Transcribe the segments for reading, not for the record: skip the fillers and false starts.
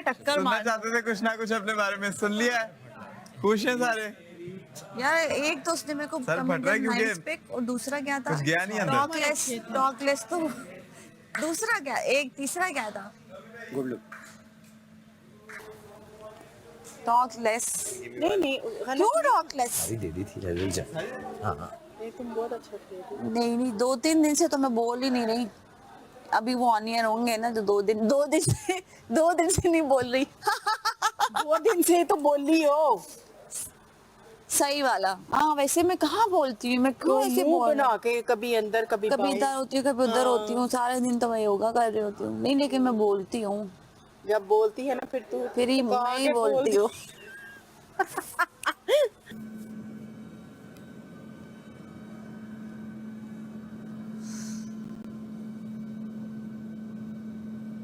टक्कर सुनना मार। चाहते थे कुछ ना कुछ अपने बारे में, सुन लिया है, खुश हैं सारे। यार एक तो उसने मेरे को सर फट रहा है क्योंकि नाइस पिक और दूसरा क्या था? कुछ गया नहीं अंदर। टॉकलेस तो दूसरा क्या, एक तीसरा क्या था? Good look. टॉकलेस नहीं क्यों टॉकलेस? अभी दे दी थी रेजल्ट जा। हाँ हाँ तुम बहुत अच्छा खेल। नहीं 2-3 दिन से तो मैं बोल ही नहीं रही। अभी वो ऑनियन होंगे ना, जो 2 दिन से नहीं बोल रही। 2 दिन से तो बोल रही हो। सही वाला। हाँ वैसे मैं कहाँ बोलती हूँ, मैं क्यों ऐसे मुंह बोल बना के कभी अंदर कभी कभी बाहर। इधर होती हूँ कभी उधर होती हूँ, सारे दिन तो मैं योगा कर रही होती हूँ। नहीं लेकिन मैं बोलती हूँ, जब बोलती है ना फिर तू फिर ही मैं ही बोलती हूँ।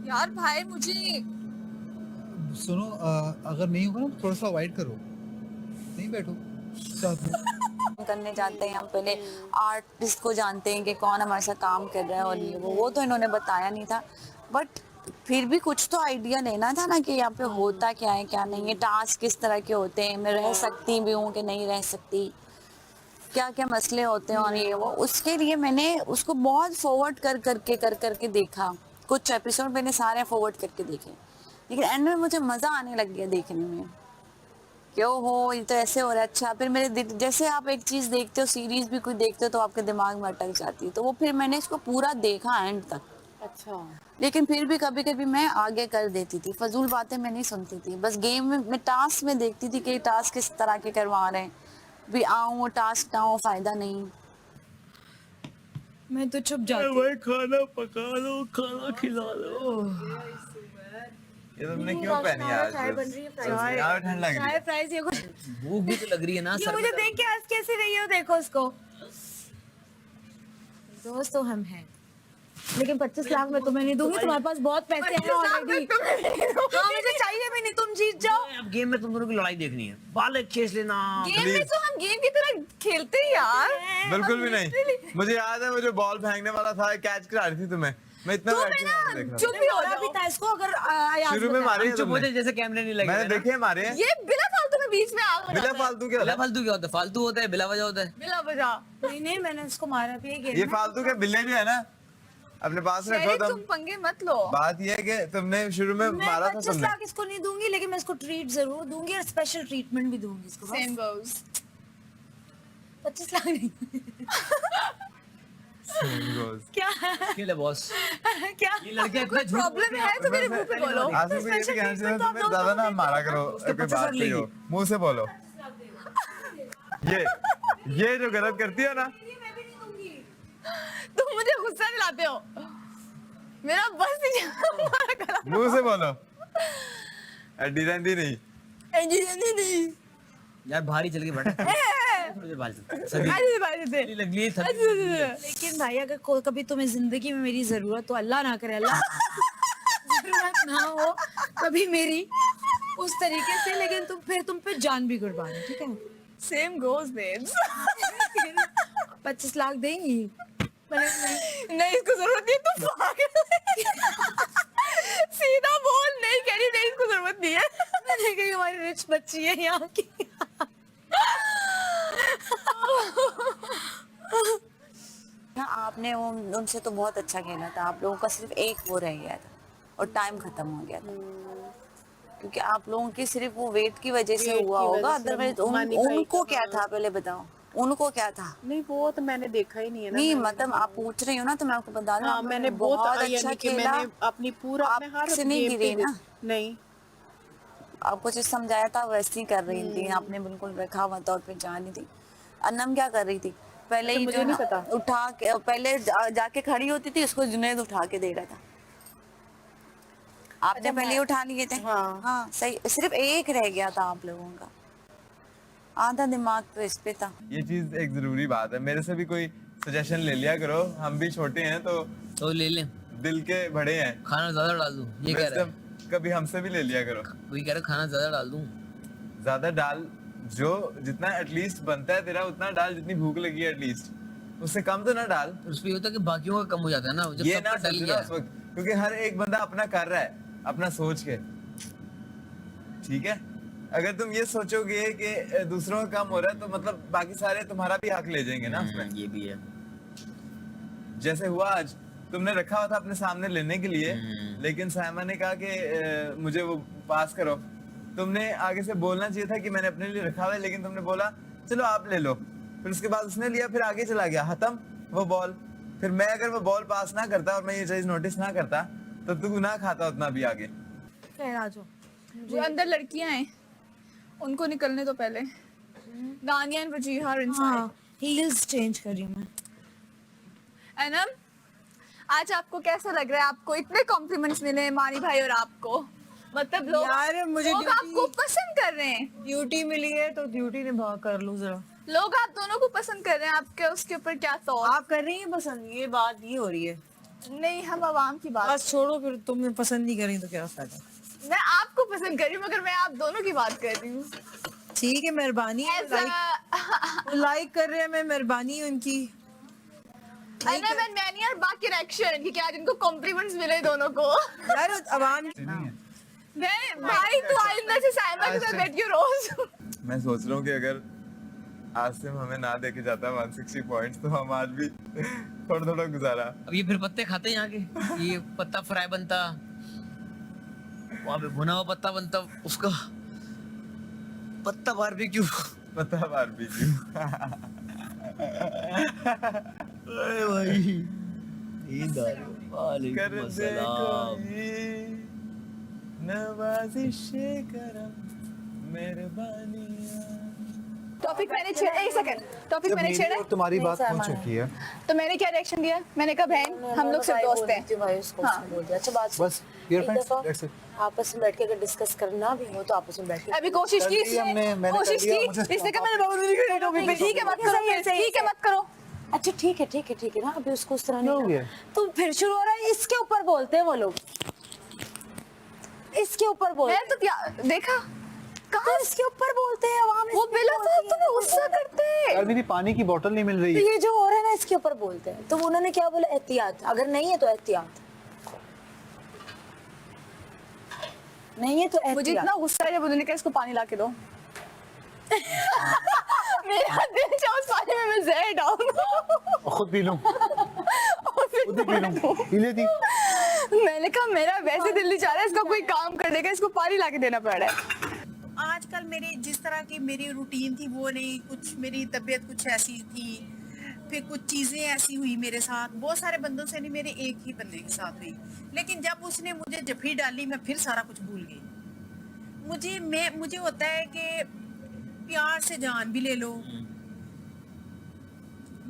यार भाई मुझे सुनो, अगर नहीं होगा ना तो थोड़ा सा अवॉइड करो, नहीं बैठो साथ में। करने जाते हैं, हम पहले आर्टिस्ट को जानते हैं कि कौन हमारे साथ काम कर रहा है और ये वो तो इन्होंने बताया नहीं था, बट फिर भी कुछ तो आइडिया लेना था ना कि यहाँ पे होता क्या है क्या नहीं है, टास्क किस तरह के होते हैं, मैं रह सकती भी हूँ कि नहीं रह सकती, क्या क्या मसले होते हैं और ये वो। उसके लिए मैंने उसको बहुत फॉरवर्ड कर करके देखा। कुछ एपिसोड मैंने सारे फॉरवर्ड करके देखे, लेकिन एंड में मुझे मजा आने लग गया देखने में। क्यों हो, ये तो ऐसे हो रहा है। अच्छा फिर मेरे जैसे आप एक चीज देखते हो, सीरीज भी कोई देखते हो तो आपके दिमाग में अटक जाती है, तो वो फिर मैंने इसको पूरा देखा एंड तक। अच्छा लेकिन फिर भी कभी कभी मैं आगे कर देती थी, फजूल बातें मैं नहीं सुनती थी। बस गेम में मैं टास्क में देखती थी कि टास्क किस तरह के करवा रहे हैं, भी आऊँ टास्क ना हो, फायदा नहीं। मैं तो छुप जाती। भाई खाना पका लो, खाना खिला लो। ये तुमने क्यों पहनी है आज? यार ठंड लग रही है। फ्राइज ये कुछ भूख भी तो लग रही है ना ये सर। मुझे देख के हंस कैसे रही हो, देखो उसको। दोस्त तो हम हैं, लेकिन 25 लाख में तुम्हें नहीं दूंगी, तुम्हारे पास बहुत पैसे हैं ऑलरेडी। हाँ मुझे चाहिए भी नहीं, तुम जीत जाओ। अब गेम में तुम दोनों की लड़ाई देखनी है, बाल खींच लेना। गेम में तो हम गेम की तरह खेलते हैं यार। बिल्कुल भी नहीं। मुझे याद है वो जो बॉल फेंकने वाला था, कैच करा रही थी तुम्हें, मैं इतना बैठ के मैच देख रहा चुप ही हो रहा भी था इसको। अगर था। शुरू में मारे हैं चुप हो तुमने, जाए जैसे कैमरे नहीं लगे। मैंने देखे हैं मारे हैं। ये बिना फालतू में बीच में आग बिना फालतू के बिला फालतू क्या होता है? फालतू होता है, बिला वजह होता है। बिना वजह नहीं मैंने इसको मारा भी है। ये फालतू के बिल्ले जो है ना, अपने पास रखो तुम तुम। पंगे मत लो। बात ये है कि तुमने शुरू में मैं मारा था 25 तुमने। लाख इसको नहीं दूंगी, लेकिन मैं इसको ट्रीट जरूर दूंगी और स्पेशल ट्रीटमेंट भी दूंगी इसको। Same goes. 25 लाख नहीं। क्या के लिए बॉस? क्या ये लड़के इतना झूठ प्रॉब्लम है तो मेरे मुंह पे बोलो। आसिफ को ये भी कहना चाहिए तुम्हें ज्यादा ना मारा करो, कोई बात नहीं हो, मुंह से बोलो। ये जो गलत करती है ना, तुम मुझे गुस्सा दिलाते हो, मेरा बस नहीं। मुंह से बोलो, अड्डी रंडी नहीं। नहीं यार भारी चल के बैठा थोड़ी देर बाहर चल सभी लगली है लेकिन भाई अगर कभी तुम्हें जिंदगी में मेरी जरूरत तो अल्लाह ना करे, अल्लाह जरूरत ना हो कभी मेरी उस तरीके से, लेकिन तुम पे जान भी कुर्बान है, ठीक है? Same goes babes. 25 लाख देंगी? नहीं इसको जरूरत नहीं, तुम सीधा बोल। नहीं कह रही, नहीं इसको जरूरत नहीं है। मैंने कही हमारी रिच बच्ची है यहाँ की। आपने उनसे तो बहुत अच्छा खेला था, आप लोगों का सिर्फ एक वो रह गया था और टाइम खत्म हो गया था, क्योंकि आप लोगों की सिर्फ वो वेट की वजह से हुआ होगा। अदरवाइज उनको क्या था, पहले बताओ उनको क्या था? नहीं वो तो मैंने देखा ही नहीं है ना। नहीं मतलब आप पूछ रही हो ना, तो मैं आपको बता रही हूँ। मैंने बहुत अच्छा खेला, मैंने अपनी पूरा आपसे नहीं गिरी ना। नहीं आपको जो समझाया था वैसे ही कर रही थी, आपने बिल्कुल रखा तौर पे जानी थी। अनम क्या कर रही थी? पहले ही मुझे नहीं पता। उठा के पहले जाके खड़ी होती थी, उसको जुनैद उठा के दे रहा था। आपने पहले ही उठा लिए थे। हाँ सही, सिर्फ एक रह गया था आप लोगों का, आधा दिमाग तो इस पे था। ये चीज एक जरूरी बात है, मेरे से भी कोई सजेशन ले लिया करो, हम भी छोटे हैं तो ले लें, दिल के बड़े हैं। खाना ज्यादा डाल दूं ये कह रहा है, कभी हमसे भी ले लिया करो। वही कह रहा खाना ज्यादा डाल दूं। ज्यादा डाल, जो जितना एटलीस्ट बनता है तेरा उतना डाल, जितनी भूख लगी है एटलीस्ट, उससे कम तो ना डाल। उस पे ये होता है कि बाकियों का कम हो जाता है ना, जब ये सबका ना डल सोचना गया उस वक्त, क्योंकि हर एक बंदा अपना कर रहा है, अपना सोच के। ठीक है, अगर तुम ये सोचोगे कि दूसरों का कम हो रहा है तो मतलब बाकी सारे तुम्हारा भी हक ले जाएंगे ना उसमें। ये भी है। जैसे हुआ आज, तुमने रखा हुआ था अपने सामने लेने के लिए, लेकिन सायमा ने कहा कि मुझे वो पास करो। तुमने आगे से बोलना चाहिए था कि मैंने अपने लिए रखा हुआ है, लेकिन तुमने बोला चलो आप ले लो। फिर उसके बाद उसने लिया, फिर आगे चला गया, खत्म वो बॉल। फिर मैं अगर वो बॉल पास ना करता और मैं ये चीज नोटिस ना करता तो तू ना खाता उतना भी आगे। जो अंदर लड़कियां हैं उनको निकलने तो पहले। Dania and Wajiha are inside. Heels change कर रही हूँ मैं। एनम, आज आपको कैसा लग रहा है? आपको इतने कॉम्प्लीमेंट्स मिले हैं मानी भाई और आपको, मतलब लोग यार, मुझे लोग ड्यूटी- आपको पसंद कर रहे हैं। ड्यूटी मिली है तो ड्यूटी निभा कर लूँ जरा। लोग आप दोनों को पसंद कर रहे हैं, आपके उसके ऊपर क्या थॉट? आप कर रही हैं पसंद, ये बात ये हो रही है। नहीं, हम आवाम की बात। बस छोड़ो, फिर तुम पसंद नहीं करें तो क्या फायदा। मैं आपको पसंद कर रही हूँ मगर मैं आप दोनों की बात कर रही हूँ। ठीक है, मेहरबानी है। लाइक कर रहे हैं, मैं मेहरबानी है उनकी। एनम एंड मैनी और बाकी रिएक्शन कि क्या जिनको कॉम्प्लीमेंट्स मिले दोनों को। यार अवाम मैं भाई तू आइंदा से साइमा के साथ बैठ के रोज। मैं सोच रहा हूँ कि अगर आसिम हमें ना देके जाता 160 पॉइंट्स तो हम आज भी थोड़ा थोड़ा गुजारा। अब ये फिर पत्ते खाते हैं यहाँ के। ये पत्ता फ्राई बनता, वहाँ पे भुना हुआ पत्ता बनता, उसका पत्ता बारबेक्यू। पता बारबेक्यू। अरे भाई नींद आ रही है। वालेकुम कर दे अस्सलाम। कोई नवाज़िशे करम मेहरबानियाँ। टॉपिक मैंने छेड़ा, एक सेकंड, टॉपिक मैंने छेड़ा है, तुम्हारी बात पहुंच चुकी है, तो मैंने क्या रिएक्शन दिया? मैंने कहा बहन हम लोग सिर्फ दोस्त हैं। भाई उसको हाँ। बोल दिया। अच्छा बात सुन, बस your एक friends, दफा that's it. आपस में बैठ के अगर डिस्कस करना भी हो तो आपस में बैठ के अभी कोशिश की कर दी हमने, इसने, मैंने कोशिश कर लिया, की मुझे इसने कहा मैंने बहुत नहीं करी टॉपिक पे। ठीक है मत करो फिर, ठीक है मत करो। अच्छा ठीक है ना, अभी उसको उस तरह क्या हो नहीं गया? तो फिर शुरू हो रहा है। इसके ऊपर बोलते हैं वो लोग, इसके ऊपर बोलते मैं तो देखा कहाँ इसके ऊपर बोलते हैं आवाम, वो इसके बिला बोलती साहब है, तुम्हें गुस्सा करते हैं। यार मेरी पानी की बोतल नहीं मिल रही तो है। ये जो हो रहा है ना इसके ऊपर बोलते हैं। तो उन्होंने क्या बोला? एहतियात। अगर नहीं है तो एहतियात, नहीं है तो मुझे एहतियात। इतना गुस्सा है जब उन्होंने कहा इसको पानी ला के दो। मेरा दिल चाहा उस पानी में मैं जहर डालूं खुद पी लूं, और फिर खुद ही पी लूं, पी लेती। मैंने कहा मेरा वैसे दिल नहीं चाह रहा है इसका कोई काम करने का, इसको पानी ला के देना पड़ रहा है। आजकल मेरी जिस तरह की मेरी रूटीन थी वो नहीं, कुछ मेरी तबीयत कुछ ऐसी थी, फिर कुछ चीज़ें ऐसी हुई मेरे साथ। बहुत सारे बंदों से नहीं, मेरे एक ही बंदे के साथ हुई, लेकिन जब उसने मुझे जफी डाली मैं फिर सारा कुछ भूल गई। मुझे होता है कि प्यार से जान भी ले लो।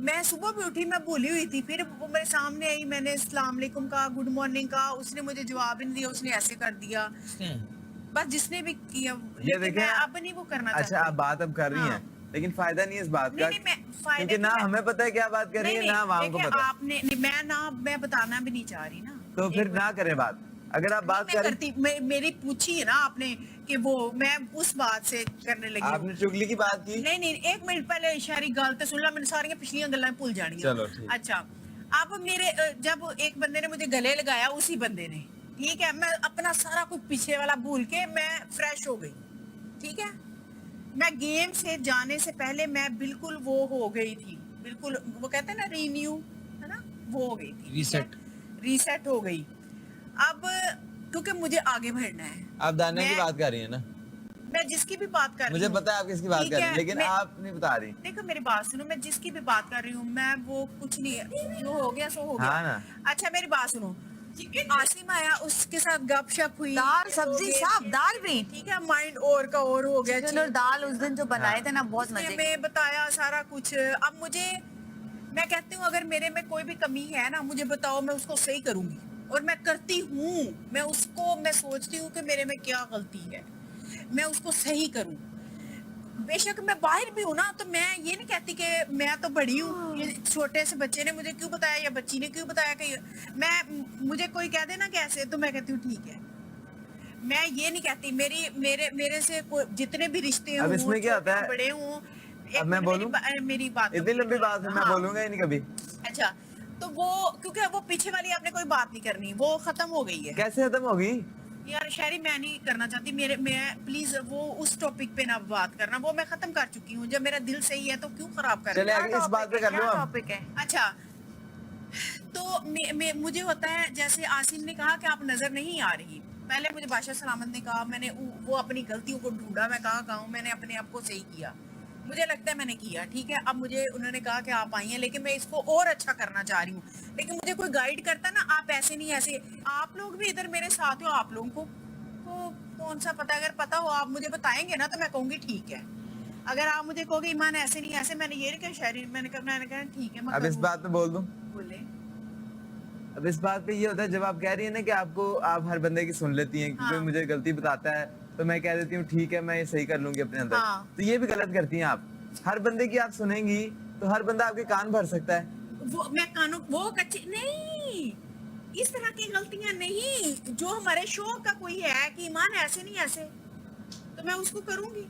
मैं सुबह भी उठी, मैं भूली हुई थी, फिर वो मेरे सामने आई, मैंने अस्सलाम वालेकुम कहा, गुड मॉर्निंग कहा, उसने मुझे जवाब ही नहीं दिया, उसने ऐसे कर दिया। बस जिसने भी किया, ये लेकिन देखें, मैं अब नहीं वो करना अच्छा चाहती। आप बात अब कर रही हैं, लेकिन फायदा नहीं है इस बात का, नहीं, मैं फायदे क्योंकि की ना मैं- हमें पता है क्या बात कर रही है, ना आवाम को देखिए, पता है। आपने नहीं, मैं बताना भी नहीं चाह रही ना। तो फिर एक ना करें बात। अगर आप बात मैं करें, करती, मेरी पूछी है ना आपने कि वो मैं उस बात से करने लगी हूँ। आपने चुगली की बात की। नहीं नहीं, एक मिनट पहले सारी गल तो सुन ला, मैंने सारी पिछली गल्लां भूल जानी। चलो, ठीक। अच्छा, अब मेरे जब एक बंदे ने मुझे गले लगाया, उसी बंदे ने, ठीक है, मैं अपना सारा कुछ पीछे वाला भूल के मैं फ्रेश हो गई। ठीक है, मैं गेम से जाने से पहले मैं बिल्कुल वो हो गई थी, बिल्कुल वो कहते हैं ना रीन्यू, है ना, वो हो गई थी, रीसेट हो गई। अब क्योंकि मुझे आगे बढ़ना है, आप दानिया की मैं- बात कर रही है ना, मैं जिसकी भी बात कर रही मुझे हूँ, पता है आप किसकी बात ठीक कर रही है, हैं, लेकिन मैं- आप नहीं बता रही। देखो मेरी बात सुनो, मैं जिसकी भी बात कर रही हूँ, मैं वो कुछ नहीं है, जो हो गया सो हो गया। हाँ ना। अच्छा मेरी बात सुनो, आसिम आया, उसके साथ गपशप हुई, दाल सब्जी सब, दाल भी ठीक है, माइंड और का और हो गया। चिकन और दाल उस दिन जो बनाए थे ना, बहुत उसने मजे हमें बताया सारा कुछ। अब मुझे, मैं कहती हूँ अगर मेरे में कोई भी कमी है ना, मुझे बताओ, मैं उसको सही करूंगी, और मैं करती हूँ। मैं सोचती हूँ कि मेरे में क्या गलती है, मैं उसको सही करूँ। बेशक मैं बाहर भी हूँ ना, तो मैं ये नहीं कहती कि मैं तो बड़ी हूँ, ये छोटे से बच्चे ने मुझे क्यों बताया या बच्ची ने क्यों बताया कि मुझे कोई कह देना कैसे, तो मैं कहती हूँ ठीक है। मैं ये नहीं कहती, मेरे से जितने भी रिश्ते अब हों, इसमें क्या होता है? बड़े हों, अब मैं बोलूं? मेरी बात इतनी लंबी बात है, मैं हाँ। बोलूंगा ही नहीं कभी। अच्छा, तो वो क्योंकि वो पीछे वाली आपने कोई बात नहीं करनी, वो खत्म हो गई है। कैसे खत्म होगी? यार शायरी मैं नहीं करना चाहती, मैं प्लीज वो उस टॉपिक पे ना बात करना, वो मैं खत्म कर चुकी हूँ। जब मेरा दिल सही है तो क्यों खराब कर चले आगे इस बात पे कर लो हम। टॉपिक है? अच्छा, तो मुझे होता है जैसे आसिम ने कहा कि आप नजर नहीं आ रही। पहले मुझे बादशाह सलामत ने कहा, मैंने वो अपनी गलतियों को ढूंढा, मैं कहाँ हूँ, मैंने अपने आप को सही किया, मुझे लगता है मैंने किया, ठीक है। अब मुझे उन्होंने कहा कि आप आई हैं, लेकिन मैं इसको और अच्छा करना चाह रही हूँ। लेकिन मुझे कोई गाइड करता ना, आप ऐसे नहीं ऐसे, आप लोग भी इधर मेरे साथ हो, आप लोगों को कौन सा पता, अगर पता हो आप मुझे बताएंगे ना तो मैं कहूँगी ठीक है। अगर आप मुझे कहोगे ईमान ऐसे नहीं ऐसे, मैंने ये नहीं कहा शायरी, मैंने कहा ठीक है। अब इस बात पे बोल दूं, बोले अब इस बात पे ये होता है जब आप कह रही है ना कि आप हर बंदे की सुन लेती हैं, कोई मुझे गलती बताता है तो मैं कह देती हूँ ठीक है मैं ये सही कर लूंगी अपने अंदर। हाँ। तो ये भी गलत करती हैं आप। हर बंदे की आप सुनेंगी तो हर बंदा आपके कान भर सकता है। वो मैं कानों वो कच्चे नहीं, इस तरह की गलतियां नहीं। जो हमारे शो का कोई है कि ईमान ऐसे नहीं ऐसे, तो मैं उसको करूंगी।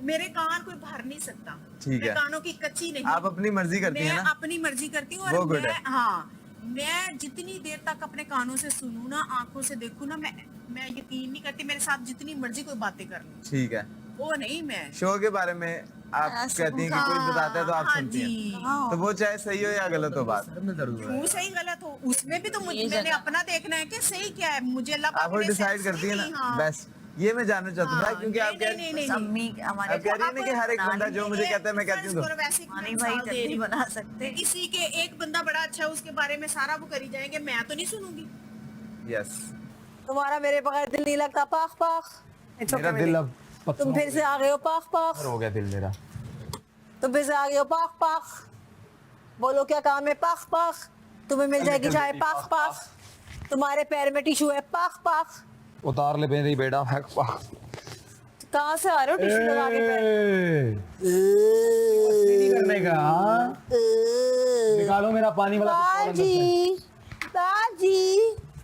मेरे कान कोई भर नहीं सकता। ठीक मैं है। कानों की कच्ची नहीं। आप अपनी मर्जी करती हैं मैं ना। अपनी मर्जी करती हूँ। वो और good मैं है। हाँ, मैं जितनी देर तक अपने कानों से सुनूं ना, आंखों से देखूं ना, मैं यकीन नहीं करती मेरे साथ जितनी मर्जी कोई बातें कर ले, ठीक है। वो नहीं। मैं शो के बारे में आप कहती हैं कि कोई बताता है तो आप हाँ सुनती हैं, जी। तो वो चाहे सही हो या गलत हो बात, सर में दर्द हो रहा है। क्यों सही गलत हो, उसमें भी तो मैंने अपना देखना है कि सही क्या है। मुझे अल्लाह पाक आप वो ने डिसाइड सेंस करती है दी, ना। हाँ। बस ये मैं जानना चाहता था हाँ, क्योंकि आप नहीं, नहीं, नहीं, अम्मी हमारे आप कह रही है ना कि हर एक बंदा जो मुझे कहता है मैं कहती हूँ तो। मानी भाई जल्दी बना सकते। किसी के एक बंदा बड़ा अच्छा है, उसके बारे में सारा वो करी जाएंगे, मैं तो नहीं सुनूंगी। यस, तुम्हारा मेरे बगैर दिल नहीं लगता, पाख पाख। It's okay, मेरा मेरी। दिल अब तुम फिर से आ गए हो, पाख पाख। हो गया दिल मेरा। तुम फिर से आ गए हो, पाख पाख। बोलो क्या काम है, पाख पाख। तुम्हें मिल जाएगी चाहे, पाख पाख। तुम्हारे पैर में टिश्यू है, पाख पाख। उतार ले मेरी बेटा फेंक पाख। कहाँ से आ रहे हो टिश्यू लगा के पैर? नहीं करने का हाँ? निकालो मेरा पानी वाला पिस्तौल अंदर से। बाजी, बाजी।